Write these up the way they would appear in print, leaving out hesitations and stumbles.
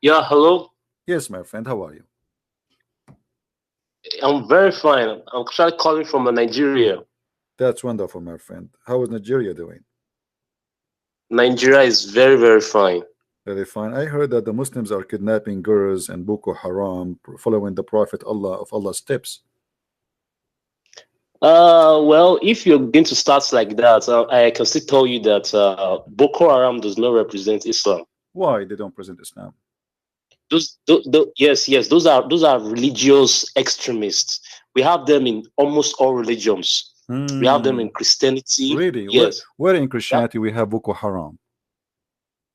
Yeah, hello. Yes, my friend. How are you? I'm very fine. I'm actually calling from Nigeria. That's wonderful, my friend. How is Nigeria doing? Nigeria is very, very fine. Very fine. I heard that the Muslims are kidnapping girls and Boko Haram, following the Prophet Allah of Allah's steps. Well, if you're going to start like that, I can still tell you that Boko Haram does not represent Islam. Why they don't present Islam? Yes, those are religious extremists. We have them in almost all religions. We have them in Christianity. Really? Yes. Where in Christianity we have Boko Haram?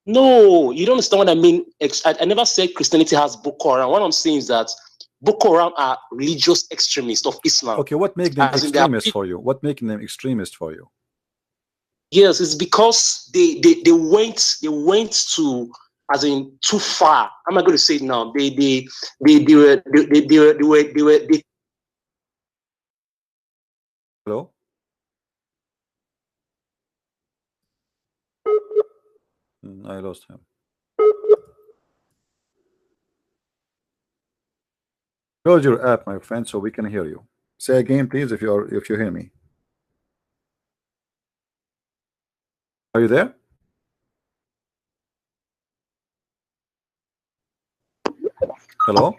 No, you don't understand what I mean. I never said Christianity has Boko Haram. What I'm saying is that Boko Haram are religious extremists of Islam. Okay, what makes them extremists for you? What making them extremists for you? Yes, it's because they went to, as in, too far. I'm not going to say it now. They were. Hello? I lost him. Close your app, my friend, so we can hear you. Say again, please, if you hear me. Are you there? Hello?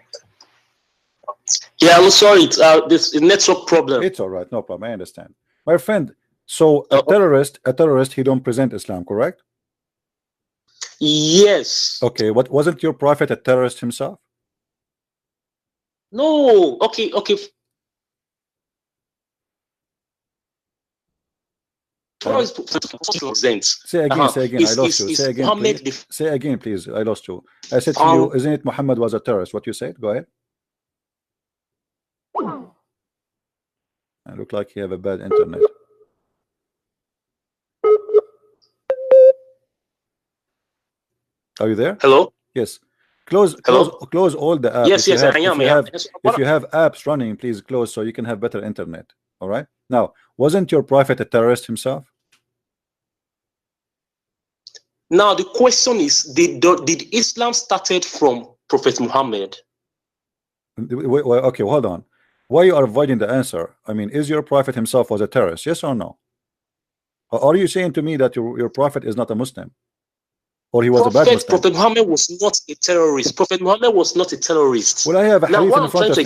Yeah, I'm sorry. This is network problem. It's all right, no problem. I understand, my friend. So a terrorist, he don't present Islam, correct? Yes. Okay. What wasn't your prophet a terrorist himself? No. Okay. Say again. Say again. I lost you. Say again, please. Say again, please. I lost you. I said to you, isn't it Muhammad was a terrorist? What you said? Go ahead. I look like you have a bad internet. Are you there? Hello. Yes. Close all the apps. Yes, I am. If you have apps running, please close so you can have better internet. All right. Now, wasn't your prophet a terrorist himself? Now the question is, did Islam started from Prophet Muhammad? Okay, hold on. Why you are avoiding the answer? I mean, is your prophet himself was a terrorist? Yes or no? Or are you saying to me that your prophet is not a Muslim? Or he was a bad Muslim? Prophet Muhammad was not a terrorist. Prophet Muhammad was not a terrorist. Well, I have a hadith in front of me.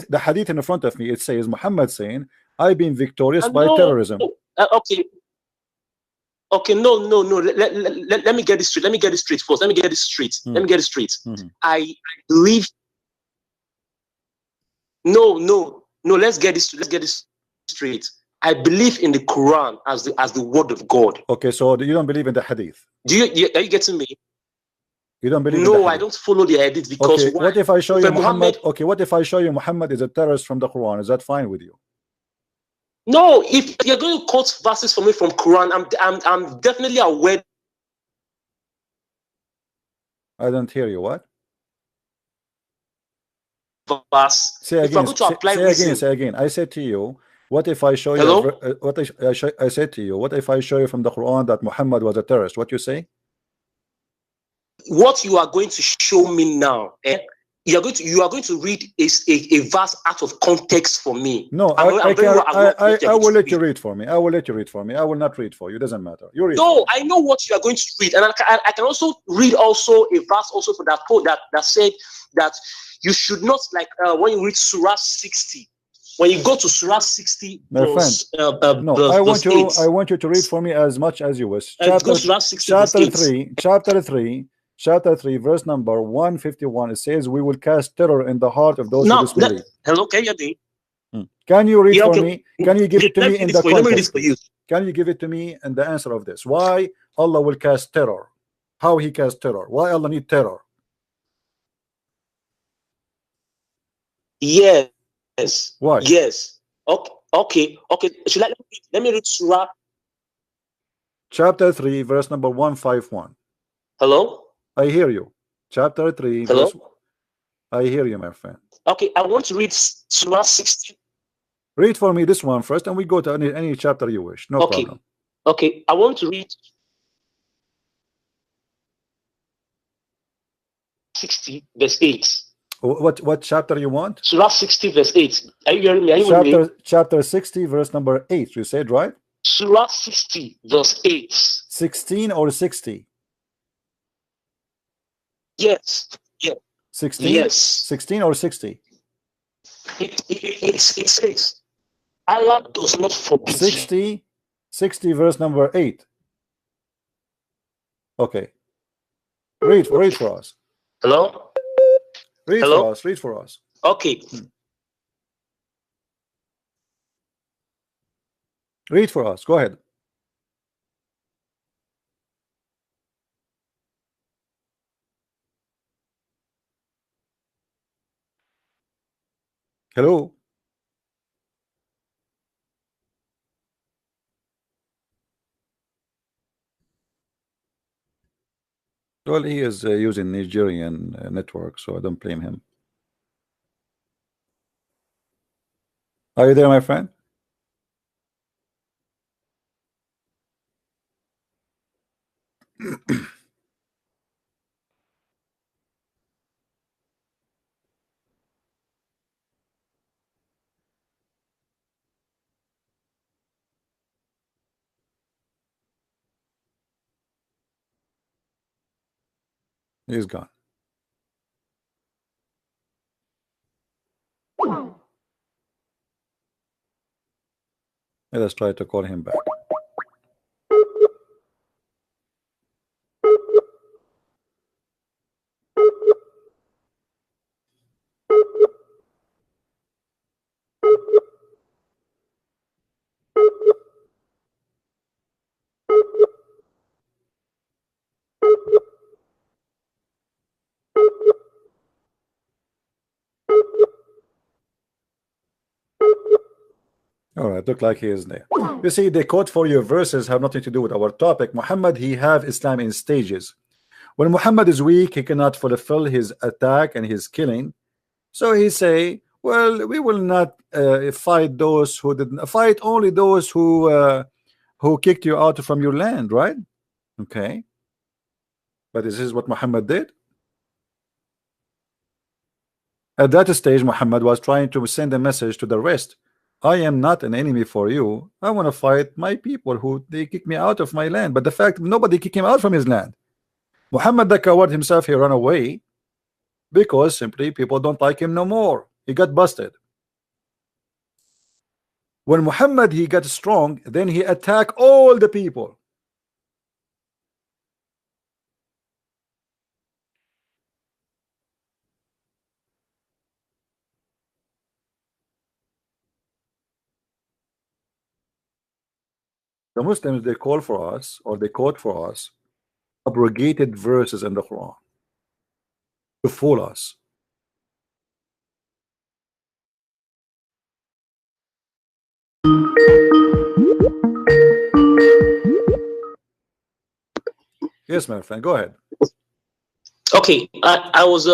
The hadith in front of me, it says Muhammad saying, I've been victorious by terrorism. Okay, no. Let me get this straight. Let me get this straight first. Let me get this straight. I believe. No. Let's get this straight. I believe in the Quran as the word of God. Okay, so you don't believe in the hadith? Are you getting me? You don't believe? No, I don't follow the hadith because. Okay, what if I show you Muhammad? Okay, what if I show you Muhammad is a terrorist from the Quran? Is that fine with you? No, if you're going to quote verses for me from Quran, I'm definitely aware. I don't hear you. What? Verse. Say again. Say again. I said to you, what if I show you? I said to you, what if I show you from the Quran that Muhammad was a terrorist? What you say? What you are going to show me now, you are going to read a verse out of context for me. No, I will let you read for me. I will let you read for me. I will not read for you. It doesn't matter. You read. No, I know what you are going to read, and I can also read also a verse also for that quote that said that you should not, like when you read Surah 60. When you go to Surah 60, my friend, no, I want you to read for me as much as you wish. Chapter 3, verse number 151. It says, "We will cast terror in the heart of those who disbelieve." Hello, can you read? Can you read for me? Can you give it to me in the context? Can you give it to me in the answer of this? Why Allah will cast terror? How He cast terror? Why Allah need terror? Yes. Why? Yes. Okay. Let me read Surah. Chapter 3, verse number 151. Hello? I hear you. Chapter 3. Hello? Verse... I hear you, my friend. Okay, I want to read Surah 60. Read for me this one first, and we go to any chapter you wish. No problem. Okay, I want to read. 60 verse 8. What chapter you want? Surah 60 verse 8. Are you hearing me? Are you with me? Chapter 60 verse number 8, you said, right? Surah 60 verse 8. 16 or 60? Yes. Yeah. 16? Yes. 16 or 60? It says Allah does not forbid 60 verse number 8. Okay. Read for us. Hello? Read for us. Okay. Read for us. Go ahead. Hello. Well, he is using Nigerian network, so I don't blame him. Are you there, my friend? He's gone. Let us try to call him back. All right, look like he is there. You see, the quote for your verses have nothing to do with our topic. Muhammad, he have Islam in stages. When Muhammad is weak, he cannot fulfill his attack and his killing. So he say, well, we will not fight those who didn't fight, only those who kicked you out from your land, right? Okay. But this is what Muhammad did. At that stage, Muhammad was trying to send a message to the rest. I am not an enemy for you. I want to fight my people who they kick me out of my land. But the fact nobody kicked him out from his land. Muhammad the coward himself, he ran away because simply people don't like him no more. He got busted. When Muhammad he got strong, then he attacked all the people. The Muslims, they call for us, or they quote for us abrogated verses in the Quran to fool us. Yes, my friend, go ahead. Okay, I was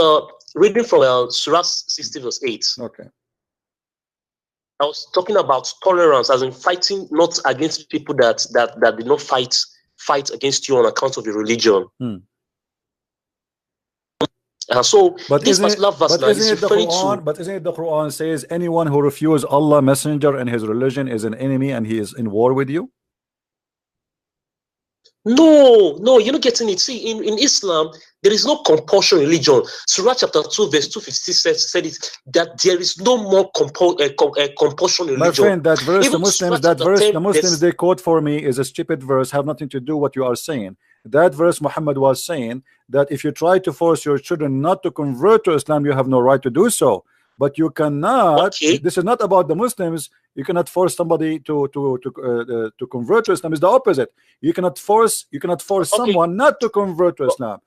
reading from Surah 60 verse 8. Okay. I was talking about tolerance, as in fighting not against people that did not fight against you on account of your religion. So but this particular verse now is referring to. But isn't it the Quran says anyone who refuses Allah messenger and his religion is an enemy and he is in war with you? No, you're not getting it. See, in Islam, there is no compulsion religion. Surah chapter 2, verse 256 said it, that there is no more compulsion religion. My friend, that verse, Even the Muslims they quote for me is a stupid verse, have nothing to do what you are saying. That verse Muhammad was saying that if you try to force your children not to convert to Islam, you have no right to do so. But you cannot. Okay. This is not about the Muslims. You cannot force somebody to convert to Islam. It's the opposite. You cannot force someone not to convert to Islam.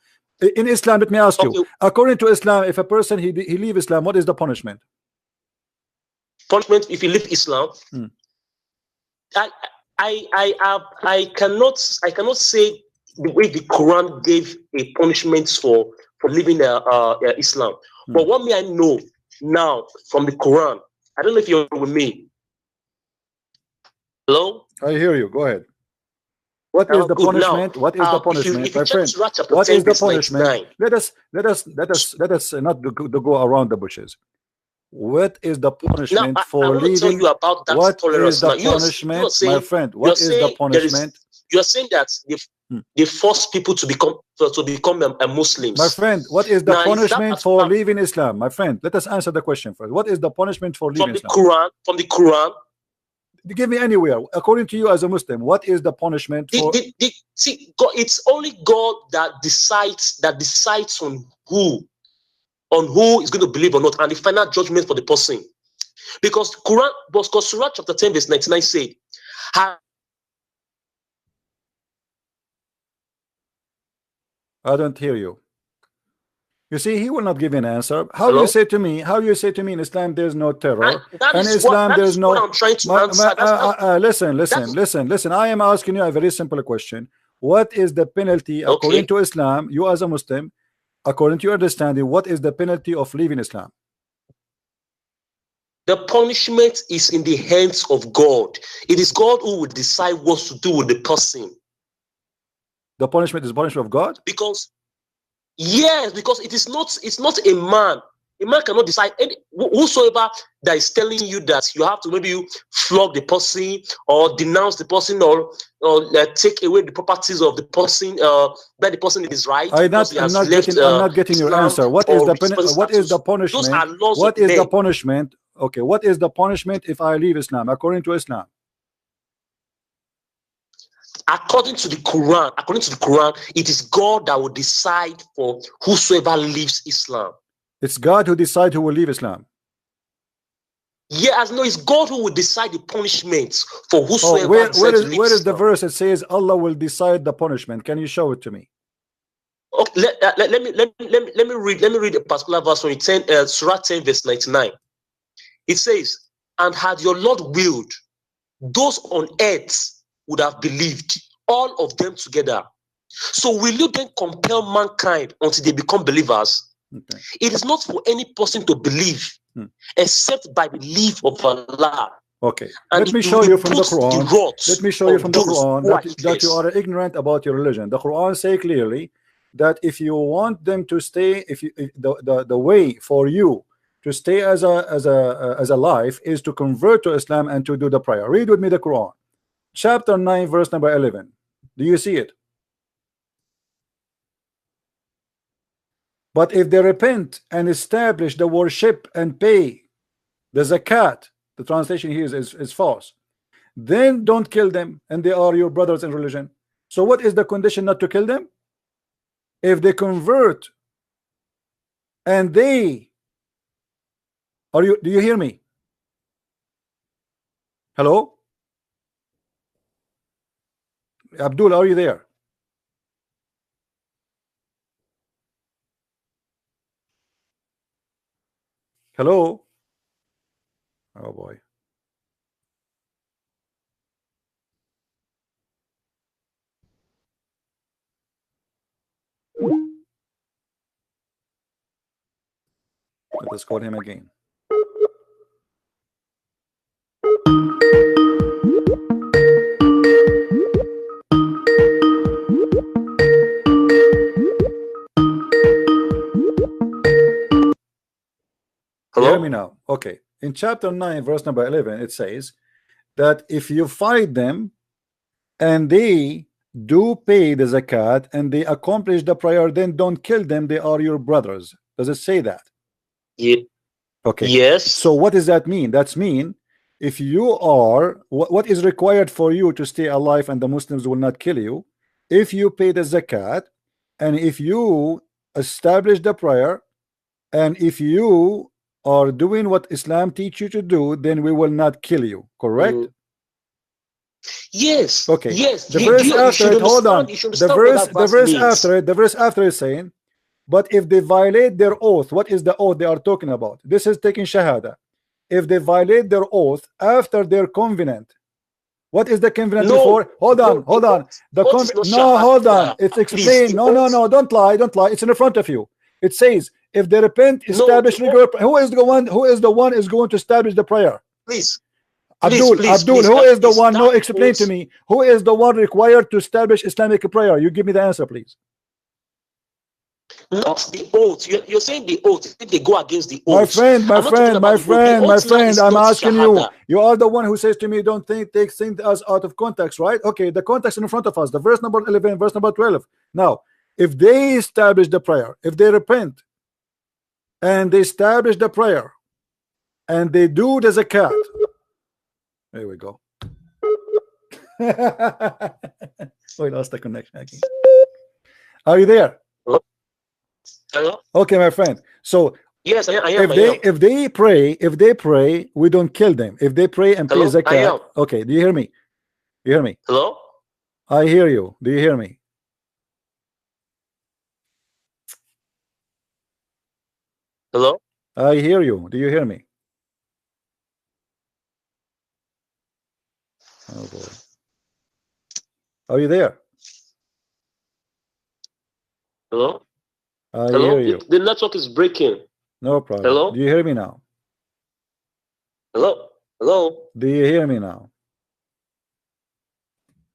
In Islam, let me ask you. According to Islam, if a person he leave Islam, what is the punishment? Punishment if you leave Islam. I cannot say the way the Quran gave a punishment for leaving Islam. But what may I know now from the Quran? I don't know if you're with me. Hello? I hear you. Go ahead. What is the Good. punishment? Now, What is the if you punishment, my check friend? Surah chapter What 10, is the verse punishment? 99. Let us not to go around the bushes. What is the Now, punishment I for want to tell leaving? you about that What is tolerance. the Now, you're punishment, saying, my friend? you're What is the saying there punishment? is, you're saying that they force people to become a Muslims. My friend, what is the Now, punishment for leaving Islam? My friend, let us answer the question first. What is the punishment for leaving Islam? From the Quran. Give me anywhere. According to you as a Muslim, what is the punishment for? See, God, it's only God that decides on who is going to believe or not, and the final judgment for the person. Because Surah chapter 10 verse 99 said, I don't hear you. You see, he will not give an answer. How you say to me? How you say to me in Islam there's no terror? In Islam there's no. What I'm trying to answer. Listen. I am asking you a very simple question. What is the penalty according to Islam? You as a Muslim, according to your understanding, what is the penalty of leaving Islam? The punishment is in the hands of God. It is God who will decide what to do with the person. The punishment is the punishment of God? Because it's not a man. A man cannot decide. Whosoever that is telling you that you have to maybe flog the person or denounce the person or take away the properties of the person, that the person is right. I'm not getting your answer. What is the punishment? What is the punishment? Okay, what is the punishment if I leave Islam according to Islam? According to the Quran, it is God that will decide for whosoever leaves Islam. It's God who decides who will leave Islam. Yes, no, it's God who will decide the punishments for whosoever. Where is the verse that says Allah will decide the punishment? Can you show it to me? Okay, let me read a particular verse from Surah 10 verse 99. It says, "And had your Lord willed, those on earth would have believed, all of them together. So will you then compel mankind until they become believers? Okay. It is not for any person to believe except by the leave of Allah." Okay, let me show you from the Quran. Let me show you from the Quran that you are ignorant about your religion. The Quran say clearly that if you want them to stay, the way for you to stay as a life is to convert to Islam and to do the prayer. Read with me the Quran, chapter 9, verse number 11. Do you see it? But if they repent and establish the worship and pay the zakat, the translation here is false, then don't kill them, and they are your brothers in religion. So what is the condition not to kill them? If they convert and they do you hear me? Hello? Abdul, are you there? Hello? Oh boy. Let us call him again. Hello? Hear me now. Okay. In chapter 9, verse number 11, it says that if you fight them and they do pay the zakat and they accomplish the prayer, then don't kill them. They are your brothers. Does it say that? Yeah. Okay. Yes. So what does that mean? That's mean if you are what is required for you to stay alive and the Muslims will not kill you, if you pay the zakat and if you establish the prayer and if you are doing what Islam teach you to do, then we will not kill you. Correct? Yes. Okay. Yes. The verse after it, hold on. The verse after is saying, but if they violate their oath, what is the oath they are talking about? This is taking shahada. If they violate their oath after their covenant, what is the covenant before? Hold on. The hold on. It's explained. No, don't lie. It's in front of you. It says, if they repent, establish who is the one is going to establish the prayer? Please. Abdul, please, who is the one? No, that explain to me. Who is the one required to establish Islamic prayer? You give me the answer, please. Not the oath. You're saying the oath. They go against the My oath. friend, my friend, I'm asking you. You are the one who says to me, don't take things as out of context, right? Okay, the context in front of us, the verse number 11, verse number 12. Now, if they establish the prayer, if they repent, and they establish the prayer, and they do the zakat, there we go. We lost the connection again. Are you there? Hello? Okay, my friend. So yes, I am. If they pray, we don't kill them. If they pray and pay zakat, okay. Do you hear me? You hear me? Hello? I hear you. Do you hear me? Hello? I hear you. Do you hear me? Oh boy. Are you there? Hello? I hear you. The network is breaking. No problem. Hello? Do you hear me now? Hello? Hello? Do you hear me now?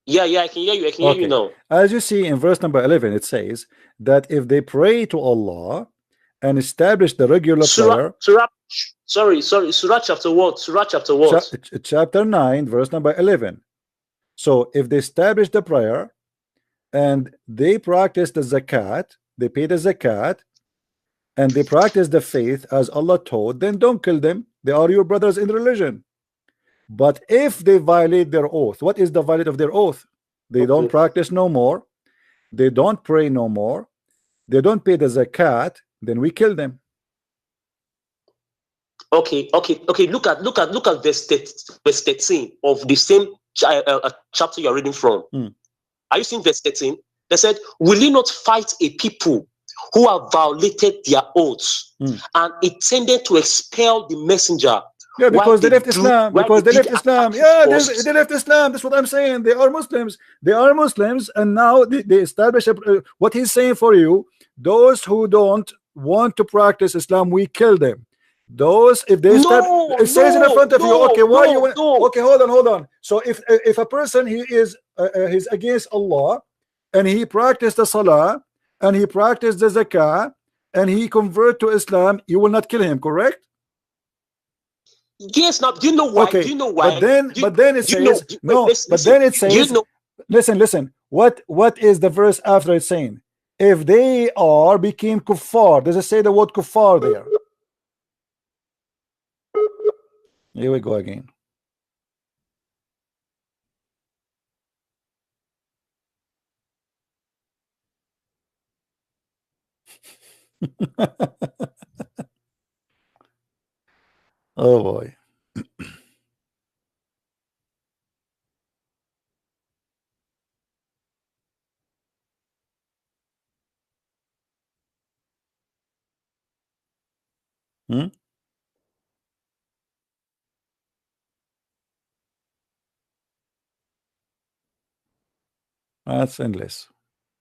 Yeah, I can hear you. I can hear you now. As you see in verse number 11, it says that if they pray to Allah and establish the regular prayer. Surah chapter what? Surah chapter what? Chapter 9, verse number 11. So if they establish the prayer and they practice the zakat, they pay the zakat, and they practice the faith as Allah taught, then don't kill them. They are your brothers in religion. But if they violate their oath, what is the violate of their oath? They don't practice no more, they don't pray no more, they don't pay the zakat, then we kill them. Okay. Look at verse 13 of the same chapter you're reading from. Are you seeing verse 13? They said, will you not fight a people who have violated their oaths and intended to expel the messenger? Yeah, because they left Islam. Because they left Islam. Yeah, they left Islam. That's what I'm saying. They are Muslims. They are Muslims, and now they establish what he's saying for you. Those who don't want to practice Islam, we kill them. Those, if they start, it says in front of you. Okay, why you? Okay, hold on. So if a person he's against Allah, and he practiced the salah, and he practiced the zakah, and he convert to Islam, you will not kill him, correct? Yes. Now, do you know why? Okay. Do you know why? But then it says, listen. What is the verse after it saying? If they became kuffar, does it say the word kuffar there? Here we go again. Oh boy. That's endless.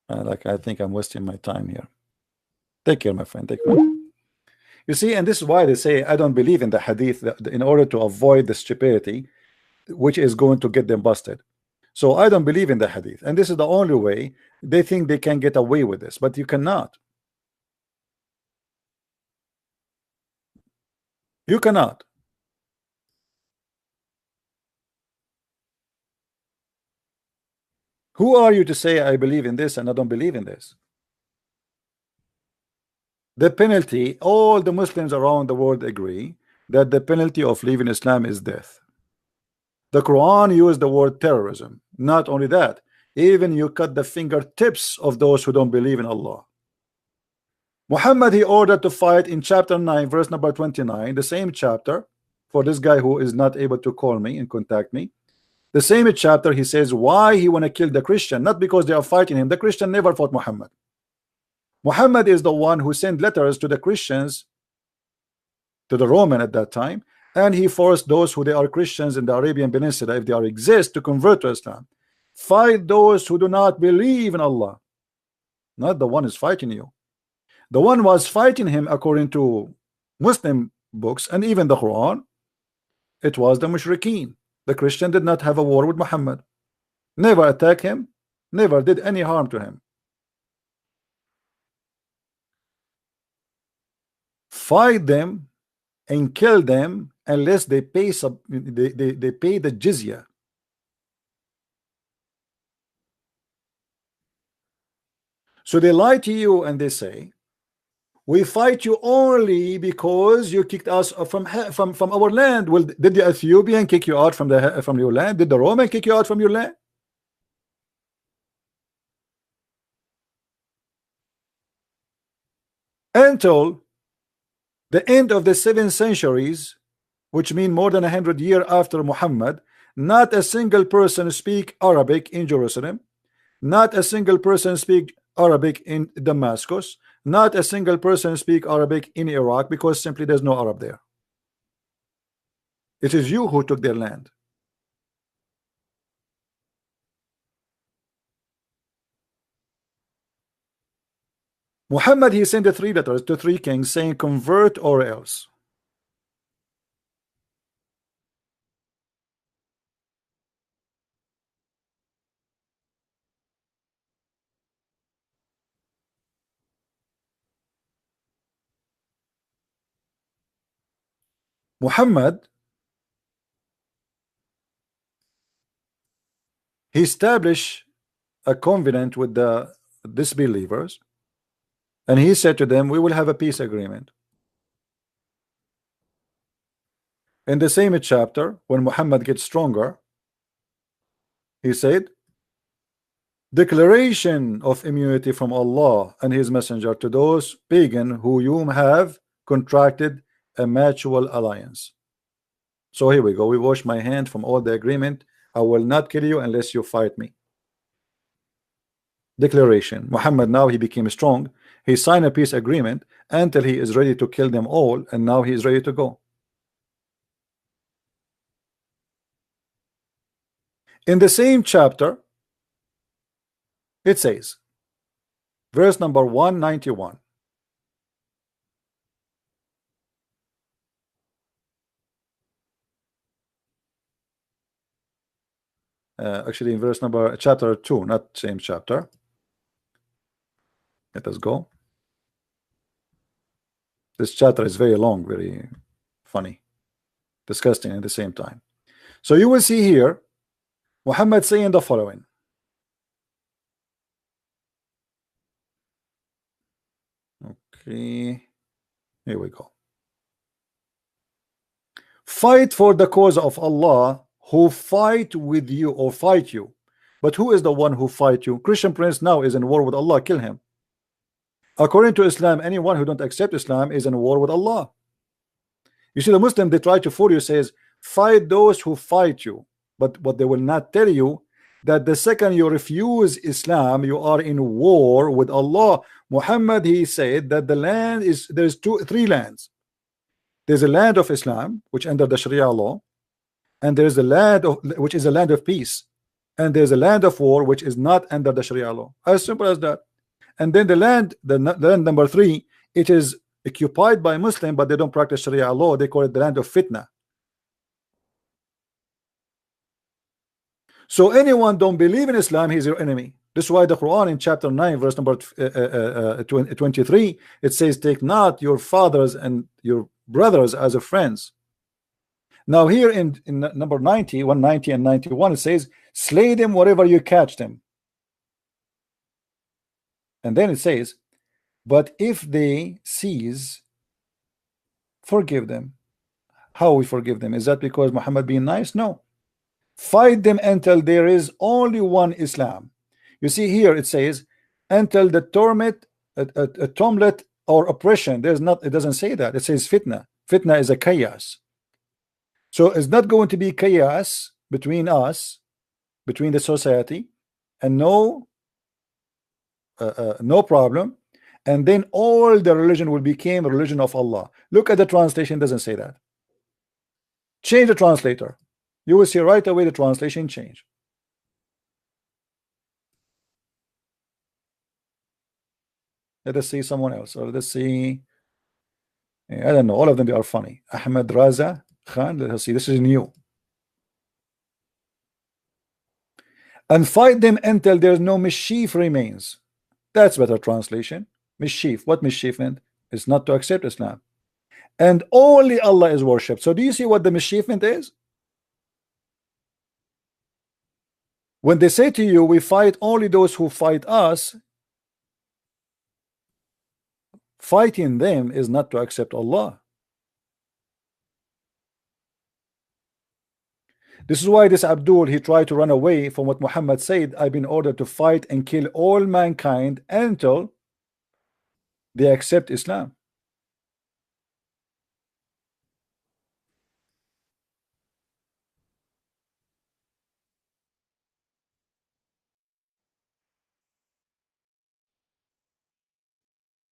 I think I'm wasting my time here. Take care, my friend. Take care. You see, and this is why they say I don't believe in the hadith in order to avoid the stupidity which is going to get them busted. So I don't believe in the hadith, and this is the only way they think they can get away with this, but you cannot. You cannot. Who are you to say I believe in this and I don't believe in this? The penalty, all the Muslims around the world agree that the penalty of leaving Islam is death. The Quran used the word terrorism. Not only that, even you cut the fingertips of those who don't believe in Allah. Muhammad, he ordered to fight in chapter 9, verse number 29, the same chapter, for this guy who is not able to call me and contact me. The same chapter, he says why he want to kill the Christian, not because they are fighting him. The Christian never fought Muhammad. Muhammad is the one who sent letters to the Christians, to the Roman at that time, and he forced those who they are Christians in the Arabian Peninsula, if they are exist, to convert to Islam. Fight those who do not believe in Allah, not the one who's fighting you. The one was fighting him according to Muslim books and even the Quran, it was the mushrikeen. The Christian did not have a war with Muhammad, never attacked him, never did any harm to him. Fight them and kill them unless they pay they pay the jizya. So they lie to you and they say, we fight you only because you kicked us from our land. Well, did the Ethiopian kick you out from your land? Did the Roman kick you out from your land? Until the end of the 7th centuries, which mean more than 100 years after Muhammad, not a single person speak Arabic in Jerusalem, not a single person speak Arabic in Damascus, not a single person speak Arabic in Iraq, because simply there's no Arab there. It is you who took their land. Muhammad, he sent the 3 letters to 3 kings saying convert or else. Muhammad, he established a covenant with the disbelievers, and he said to them, we will have a peace agreement. In the same chapter, when Muhammad gets stronger, he said, declaration of immunity from Allah and his messenger to those pagan who you have contracted a mutual alliance. So here we go. We wash my hand from all the agreement. I will not kill you unless you fight me. Declaration. Muhammad, now he became strong. He signed a peace agreement until he is ready to kill them all, and now he is ready to go. In the same chapter, it says, verse number 191. Actually, in verse number chapter 2, not same chapter. Let us go. This chapter is very long, very funny, disgusting at the same time. So you will see here Muhammad saying the following. Okay, here we go. Fight for the cause of Allah who fight with you or fight you. But who is the one who fight you? Christian prince now is in war with Allah. Kill him. According to Islam, anyone who don't accept Islam is in war with Allah. You see, the Muslim, they try to fool you, says fight those who fight you, but what they will not tell you, that the second you refuse Islam, you are in war with Allah. Muhammad, he said that the land is, there's 3 lands. There's a land of Islam, which under the Sharia law, and there's a land of, which is a land of peace, and there's a land of war, which is not under the Sharia law. As simple as that. And then the land number 3, it is occupied by Muslim, but they don't practice Sharia law. They call it the land of fitna. So anyone don't believe in Islam, he's your enemy. This is why the Quran in chapter 9 verse number 23, it says, take not your fathers and your brothers as a friends. Now here in number 90, 190 and 91, it says, slay them wherever you catch them. And then it says, but if they cease, forgive them. How we forgive them? Is that because Muhammad being nice? No. Fight them until there is only one Islam. You see here it says until the torment, tumult or oppression. There's not, it doesn't say that. It says fitna. Fitna is a chaos. So it's not going to be chaos between us, between the society, and no problem, and then all the religion will become a religion of Allah. Look at the translation, doesn't say that. Change the translator. You will see right away the translation change. Let us see someone else, or let us see, I don't know, all of them, they are funny. Ahmed Raza Khan, let us see, this is new. and fight them until there's no mischief remains. That's better translation. Mischief. What mischief meant? It's not to accept Islam. And only Allah is worshipped. So do you see what the mischievement is? When they say to you, we fight only those who fight us, fighting them is not to accept Allah. This is why this Abdul, he tried to run away from what Muhammad said. I've been ordered to fight and kill all mankind until they accept Islam.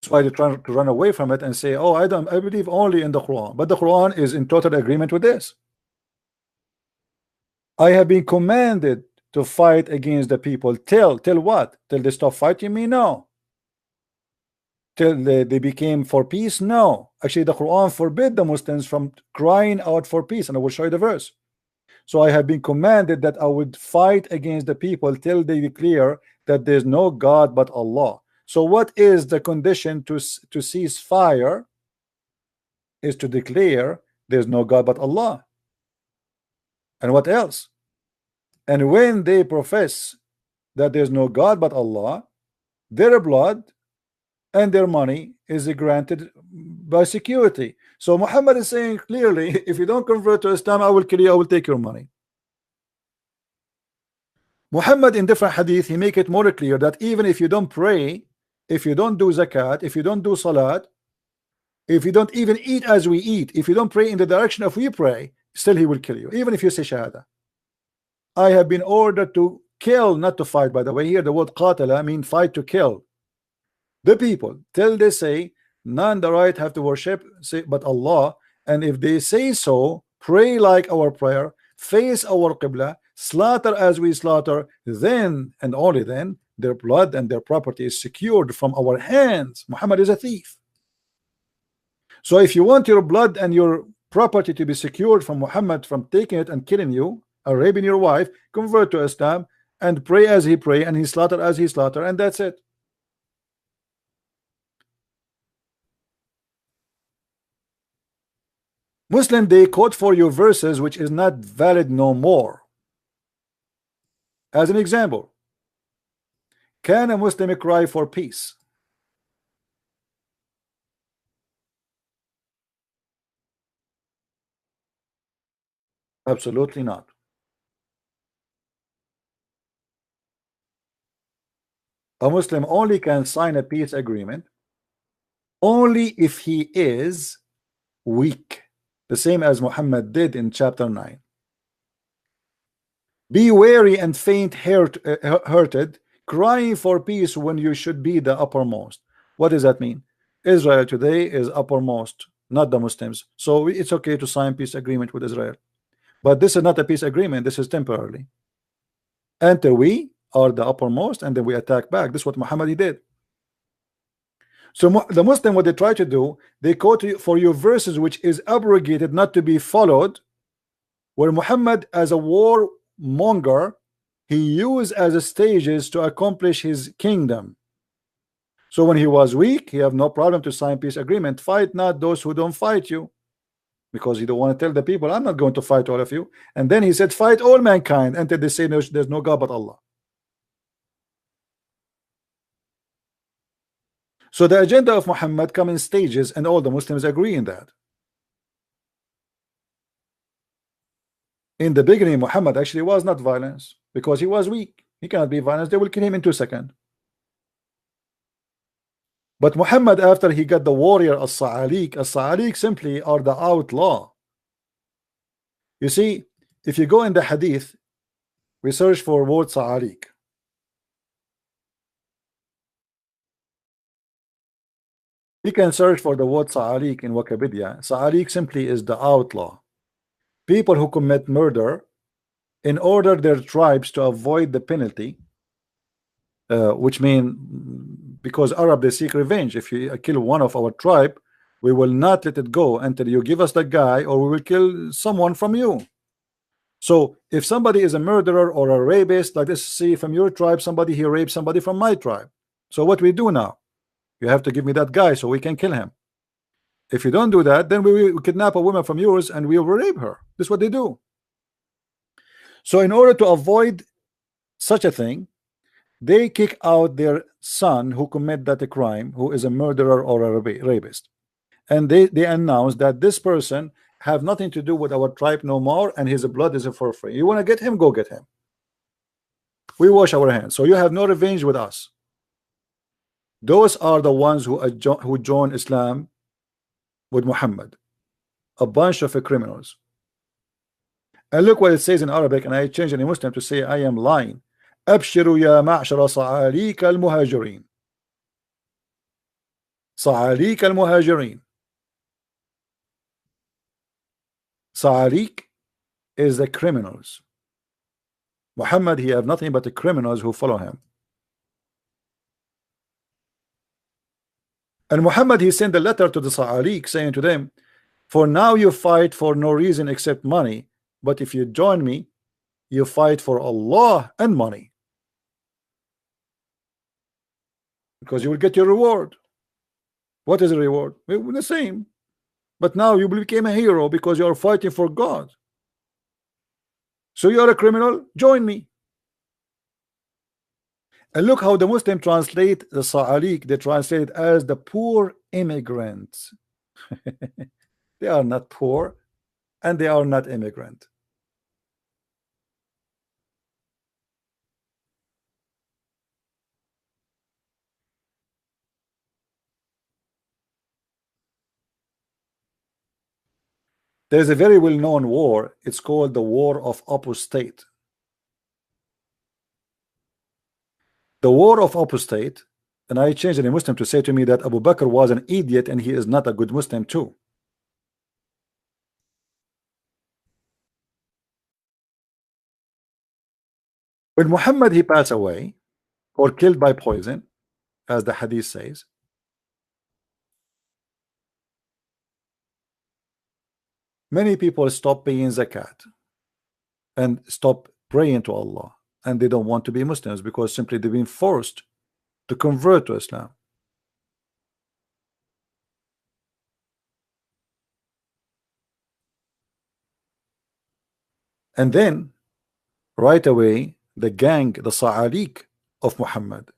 That's why they try to run away from it and say, oh, I believe only in the Quran. But the Quran is in total agreement with this. I have been commanded to fight against the people. Till what? Till they stop fighting me? No. Till they became for peace? No. Actually, the Quran forbid the Muslims from crying out for peace, and I will show you the verse. So I have been commanded that I would fight against the people till they declare that there's no God but Allah. So what is the condition to cease fire? Is to declare there's no God but Allah. And what else? And when they profess that there's no God but Allah, their blood and their money is granted by security. So Muhammad is saying clearly, if you don't convert to Islam, I will kill you, I will take your money. Muhammad in different hadith, he make it more clear that even if you don't pray, if you don't do zakat, if you don't do salat, if you don't even eat as we eat, if you don't pray in the direction of we pray, still he will kill you, even if you say shahada. I have been ordered to kill, not to fight. By the way, here the word qatala mean fight, to kill the people till they say none the right have to worship but Allah, and if they say so, pray like our prayer, face our qibla, slaughter as we slaughter, then and only then their blood and their property is secured from our hands. Muhammad is a thief. So if you want your blood and your property to be secured from Muhammad, from taking it and killing you or raping your wife, convert to Islam and pray as he pray and he slaughter as he slaughter, and that's it. Muslim, they quote for you verses which is not valid no more. As an example, can a Muslim cry for peace? Absolutely not. A Muslim only can sign a peace agreement only if he is weak, the same as Muhammad did in chapter 9. Be weary and faint-hearted, crying for peace when you should be the uppermost. What does that mean? Israel today is uppermost, not the Muslims. So it's okay to sign peace agreement with Israel. But this is not a peace agreement. This is temporarily. Until we are the uppermost, and then we attack back. This is what Muhammad did. So the Muslim, what they try to do, they quote for you verses which is abrogated, not to be followed, where Muhammad as a warmonger, he used as a stages to accomplish his kingdom. So when he was weak, he have no problem to sign peace agreement. Fight not those who don't fight you, because he don't want to tell the people, I'm not going to fight all of you. And then he said, fight all mankind until they say there's no God but Allah. So the agenda of Muhammad come in stages, and all the Muslims agree in that. In the beginning, Muhammad actually was not violence, because he was weak. He cannot be violence. They will kill him in 2 seconds. But Muhammad, after he got the warrior as-Sa'alik simply are the outlaw. You see, if you go in the hadith, we search for word Sa'alik. You can search for the word Sa'alik in Wikipedia. Sa'alik simply is the outlaw. People who commit murder in order their tribes to avoid the penalty, which mean because Arab, they seek revenge. If you kill one of our tribe, we will not let it go until you give us the guy, or we will kill someone from you. So if somebody is a murderer or a rapist, like let's see from your tribe, somebody he raped somebody from my tribe. So what we do now? You have to give me that guy so we can kill him. If you don't do that, then we will kidnap a woman from yours and we will rape her. This is what they do. So in order to avoid such a thing, they kick out their son who commit that crime, who is a murderer or a rapist, and they announce that this person have nothing to do with our tribe no more, and his blood is for free. You want to get him, go get him. We wash our hands, so you have no revenge with us. Those are the ones who join Islam with Muhammad, a bunch of criminals. And look what it says in Arabic, and I change in Muslim to say I am lying. أبشروا يا معشر صعاليك المهاجرين. صعاليك المهاجرين. صعاليك is the criminals. Muhammad, he have nothing but the criminals who follow him. And Muhammad, he sent a letter to the Sa'alik saying to them, for now you fight for no reason except money, but if you join me, you fight for Allah and money, because you will get your reward. What is the reward? The same, but now you became a hero because you are fighting for God. So you are a criminal, join me. And look how the Muslim translate the Sa'alik. They translate it as the poor immigrants. They are not poor and they are not immigrant. There's a very well-known war. It's called the War of Apostate. The War of Apostate, and I changed it in Muslim to say to me that Abu Bakr was an idiot and he is not a good Muslim too. When Muhammad he passed away or killed by poison, as the hadith says, many people stop paying zakat and stop praying to Allah, and they don't want to be Muslims because simply they've been forced to convert to Islam. And then right away the gang, the Sa'alik of Muhammad,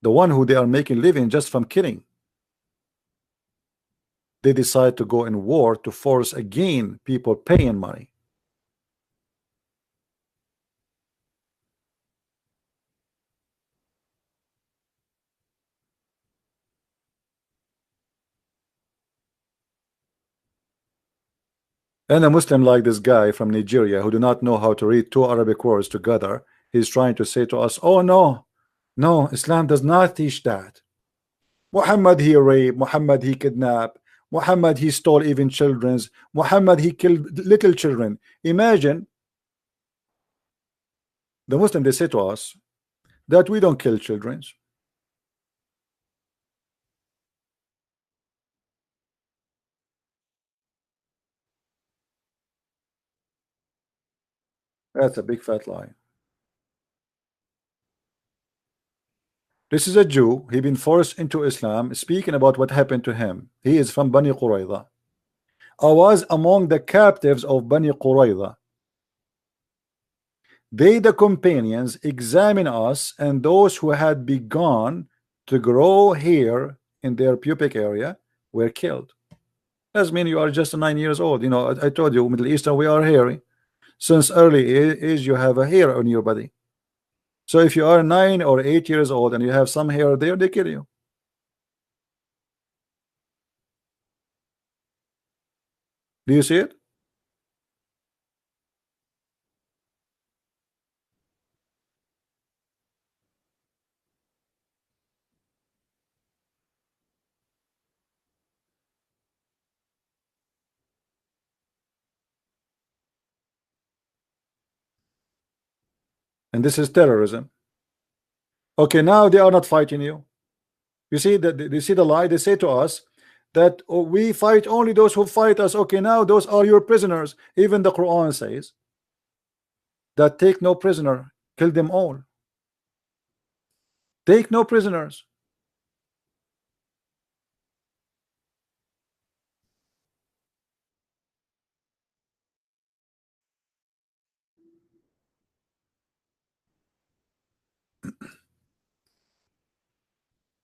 the one who they are making living just from killing, they decide to go in war to force again people paying money. And a Muslim like this guy from Nigeria who do not know how to read two Arabic words together, he's trying to say to us, oh no, Islam does not teach that. Muhammad he raped, Muhammad he kidnapped, Muhammad he stole even children's, Muhammad he killed little children. Imagine the Muslim, they say to us that we don't kill children. That's a big fat lie. This is a Jew. He been forced into Islam. Speaking about what happened to him, he is from Bani Qurayza. I was among the captives of Bani Qurayza. They, the companions, examine us, and those who had begun to grow hair in their pubic area were killed. That means you are just 9 years old. You know, I told you, Middle Eastern, we are hairy. Since early age, you have a hair on your body. So if you are 9 or 8 years old and you have some hair there, they kill you. Do you see it? And this is terrorism. Okay, now they are not fighting you. You see that? You see the lie? They say to us that we fight only those who fight us. Okay, now those are your prisoners. Even the Quran says that take no prisoner, kill them all. Take no prisoners.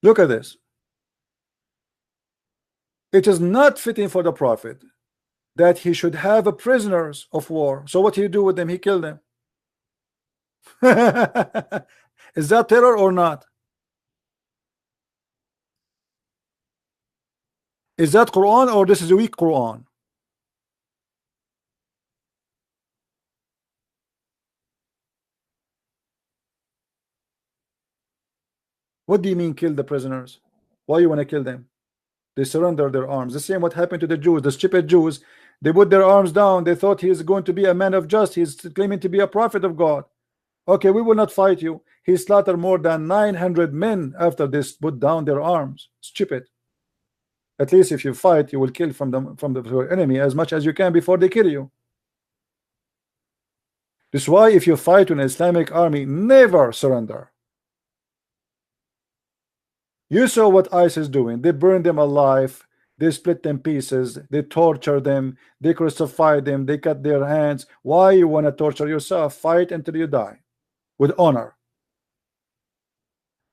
Look at this. It is not fitting for the Prophet that he should have a prisoners of war. So what do you do with them? He killed them. Is that terror or not? Is that Quran or this is a weak Quran? What do you mean kill the prisoners? Why you want to kill them? They surrender their arms. The same what happened to the Jews, the stupid Jews. They put their arms down. They thought he is going to be a man of justice. He's claiming to be a prophet of God. Okay, we will not fight you. He slaughtered more than 900 men after they put down their arms. Stupid. At least if you fight, you will kill from the enemy as much as you can before they kill you. This is why if you fight an Islamic army, never surrender. You saw what ISIS is doing. They burn them alive. They split them pieces. They torture them. They crucify them. They cut their hands. Why you want to torture yourself? Fight until you die with honor.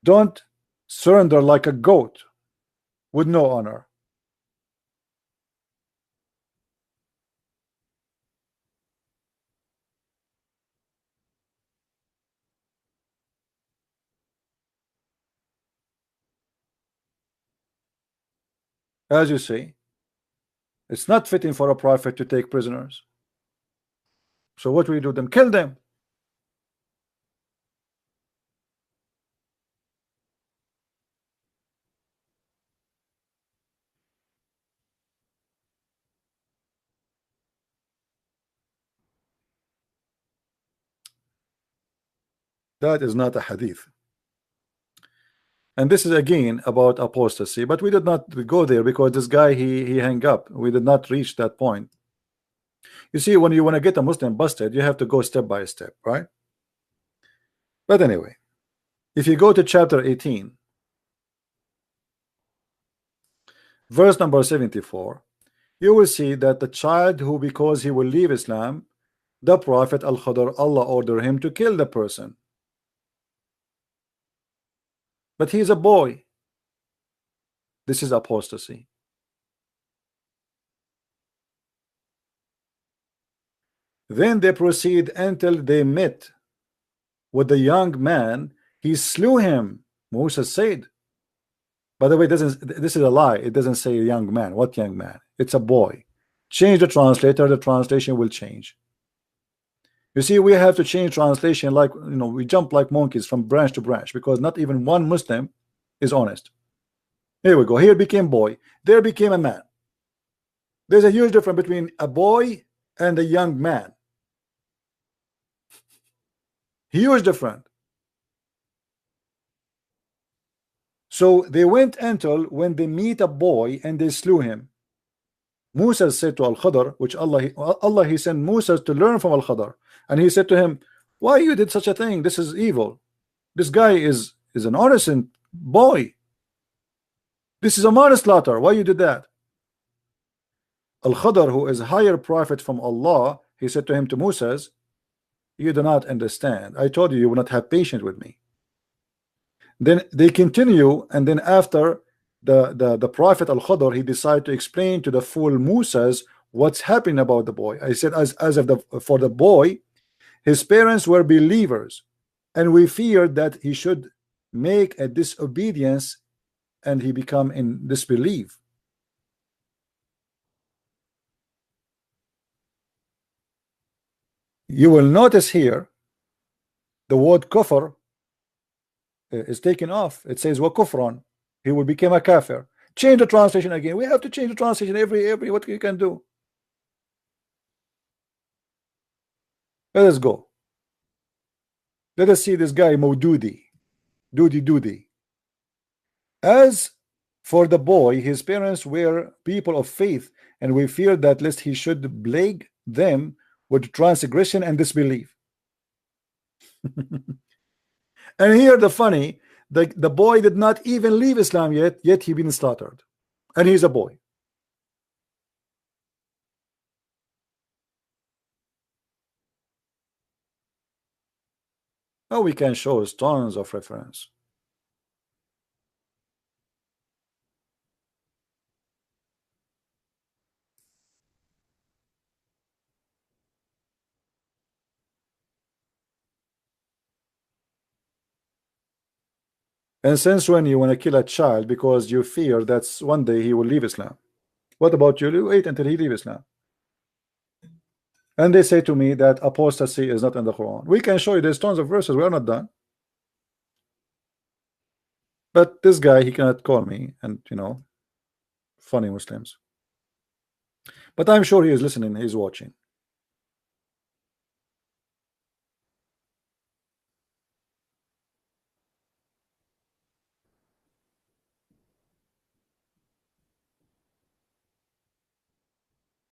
Don't surrender like a goat with no honor. As you see, it's not fitting for a prophet to take prisoners. So what we do them? Kill them. That is not a hadith. And this is again about apostasy, but we did not go there because this guy he hung up. We did not reach that point. You see, when you want to get a Muslim busted, you have to go step by step, right? But anyway, if you go to chapter 18, verse number 74, you will see that the child who, because he will leave Islam, the Prophet Al-Khadr, Allah ordered him to kill the person. But he's a boy. This is apostasy. Then they proceed until they met with the young man. He slew him. Moses said. By the way, this is a lie. It doesn't say a young man. What young man? It's a boy. Change the translator. The translation will change. You see, we have to change translation like, you know, we jump like monkeys from branch to branch because not even one Muslim is honest. Here we go. Here became boy. There became a man. There's a huge difference between a boy and a young man. Huge difference. So they went until when they meet a boy and they slew him. Musa said to Al-Khadr, which Allah he sent Musa to learn from Al-Khadr, and he said to him, why you did such a thing? This is evil. This guy is an innocent boy. This is a manslaughter. Why you did that? Al-Khadr, who is a higher prophet from Allah, he said to him, to Moses, you do not understand. I told you will not have patience with me. Then they continue, and then after the prophet Al-Khadr, he decided to explain to the fool Moses what's happening about the boy. I said, for the boy, his parents were believers, and we feared that he should make a disobedience and he become in disbelief. You will notice here the word kufr is taken off. It says wa kufran. He will become a kafir. Change the translation again. We have to change the translation every what you can do. Let us go. Let us see this guy Maududi. Doody. As For the boy, his parents were people of faith, and we fear that lest he should plague them with transgression and disbelief. And here the funny, the boy did not even leave Islam yet he been slaughtered, and he's a boy. Oh, we can show us tons of reference. And since when you want to kill a child because you fear that one day he will leave Islam? What about you? You wait until he leaves Islam. And they say to me that apostasy is not in the Quran. We can show you there's tons of verses. We are not done. But this guy, he cannot call me, and you know, funny Muslims. But I'm sure he is listening, he's watching.